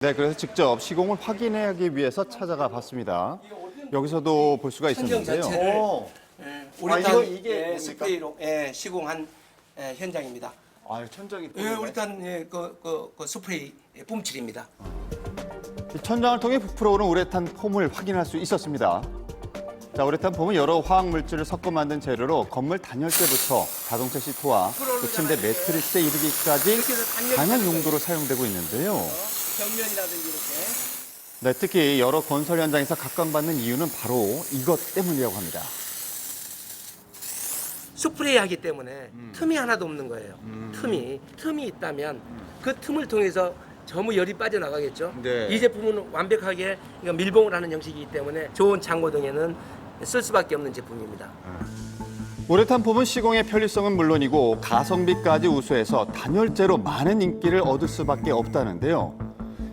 네, 그래서 직접 시공을 확인하기 위해서 찾아가 봤습니다. 여기서도 볼 수가 천정 있었는데요. 자체를 우레탄 이게 스프레이로 시공한 현장입니다. 천장이 우레탄 그 스프레이 뿜칠입니다. 천장을 통해 부풀어오는 우레탄 폼을 확인할 수 있었습니다. 자, 우레탄 폼은 여러 화학 물질을 섞어 만든 재료로 건물 단열재부터 자동차 시트와 또 침대 매트리스에 이르기까지 다양한 용도로 사용되고 있는데요. 벽면이라든지 이렇게. 네, 특히 여러 건설 현장에서 각광받는 이유는 바로 이것 때문이라고 합니다. 스프레이 하기 때문에 틈이 하나도 없는 거예요. 틈이 있다면 그 틈을 통해서 전부 열이 빠져나가겠죠. 네. 이 제품은 완벽하게 밀봉을 하는 형식이기 때문에 좋은 창고 등에는 쓸 수밖에 없는 제품입니다. 우레탄 폼은 시공의 편리성은 물론이고 가성비까지 우수해서 단열재로 많은 인기를 얻을 수밖에 없다는데요.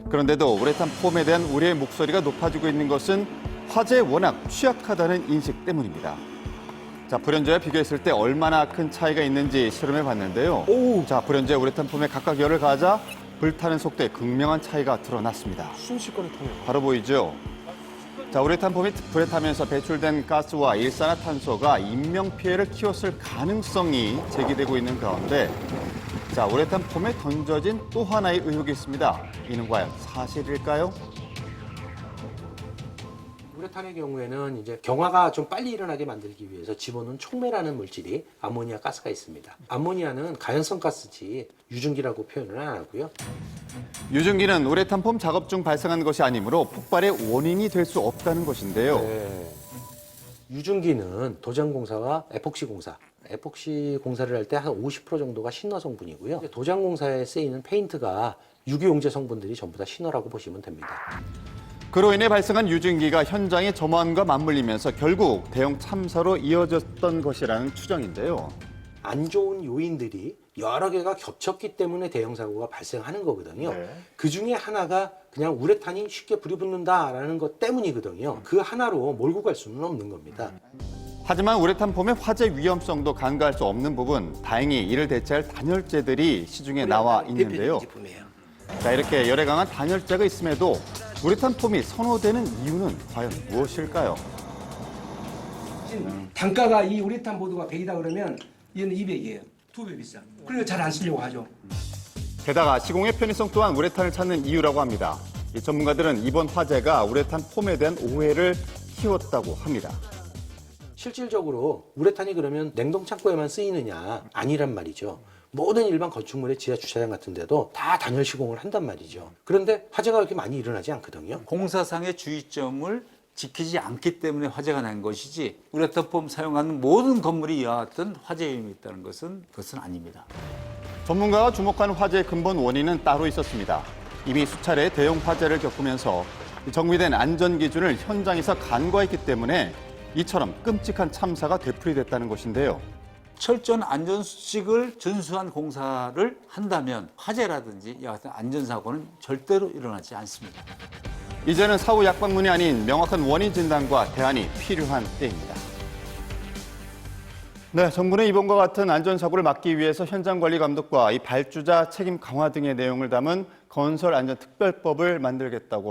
그런데도 우레탄 폼에 대한 우려의 목소리가 높아지고 있는 것은 화재에 워낙 취약하다는 인식 때문입니다. 자, 불연제와 비교했을 때 얼마나 큰 차이가 있는지 실험해 봤는데요. 자, 불연제 우레탄 폼에 각각 열을 가하자 불타는 속도에 극명한 차이가 드러났습니다. 순식간에 타네요. 바로 보이죠? 자, 우레탄 폼이 불에 타면서 배출된 가스와 일산화탄소가 인명피해를 키웠을 가능성이 제기되고 있는 가운데 자, 우레탄 폼에 던져진 또 하나의 의혹이 있습니다. 이는 과연 사실일까요? 우레탄의 경우에는 이제 경화가 좀 빨리 일어나게 만들기 위해서 집어넣은 촉매라는 물질이 암모니아 가스가 있습니다. 암모니아는 가연성 가스지 유증기라고 표현을 안 하고요. 유증기는 우레탄 폼 작업 중 발생한 것이 아니므로 폭발의 원인이 될 수 없다는 것인데요. 네. 유증기는 도장공사와 에폭시 공사를 할 때 한 50% 정도가 신화 성분이고요. 도장공사에 쓰이는 페인트가 유기용제 성분들이 전부 다 신화라고 보시면 됩니다. 그로 인해 발생한 유증기가 현장의 점화함과 맞물리면서 결국 대형 참사로 이어졌던 것이라는 추정인데요. 안 좋은 요인들이 여러 개가 겹쳤기 때문에 대형 사고가 발생하는 거거든요. 네. 그 중에 하나가 그냥 우레탄이 쉽게 불이 붙는다라는 것 때문이거든요. 그 하나로 몰고 갈 수는 없는 겁니다. 하지만 우레탄 폼의 화재 위험성도 간과할 수 없는 부분, 다행히 이를 대체할 단열재들이 시중에 나와 있는데요. 제품이에요. 자, 이렇게 열에 강한 단열재가 있음에도 우레탄 폼이 선호되는 이유는 과연 무엇일까요? 단가가 이 우레탄 보드가 100이다 그러면 얘는 200이에요. 2배 비싸. 그래서 잘 안 쓰려고 하죠. 게다가 시공의 편의성 또한 우레탄을 찾는 이유라고 합니다. 이 전문가들은 이번 화재가 우레탄 폼에 대한 오해를 키웠다고 합니다. 실질적으로 우레탄이 그러면 냉동 창고에만 쓰이느냐? 아니란 말이죠. 모든 일반 건축물의 지하 주차장 같은 데도 다 단열 시공을 한단 말이죠. 그런데 화재가 그렇게 많이 일어나지 않거든요. 공사상의 주의점을 지키지 않기 때문에 화재가 난 것이지 우레탄 폼 사용하는 모든 건물이 이와 같은 화재 위험이 있다는 그것은 아닙니다. 전문가가 주목한 화재의 근본 원인은 따로 있었습니다. 이미 수차례 대형 화재를 겪으면서 정비된 안전 기준을 현장에서 간과했기 때문에 이처럼 끔찍한 참사가 되풀이됐다는 것인데요. 철저한 안전수칙을 준수한 공사를 한다면 화재라든지 이와 같은 안전사고는 절대로 일어나지 않습니다. 이제는 사후 약방문이 아닌 명확한 원인 진단과 대안이 필요한 때입니다. 네, 정부는 이번과 같은 안전사고를 막기 위해서 현장관리 감독과 이 발주자 책임 강화 등의 내용을 담은 건설안전특별법을 만들겠다고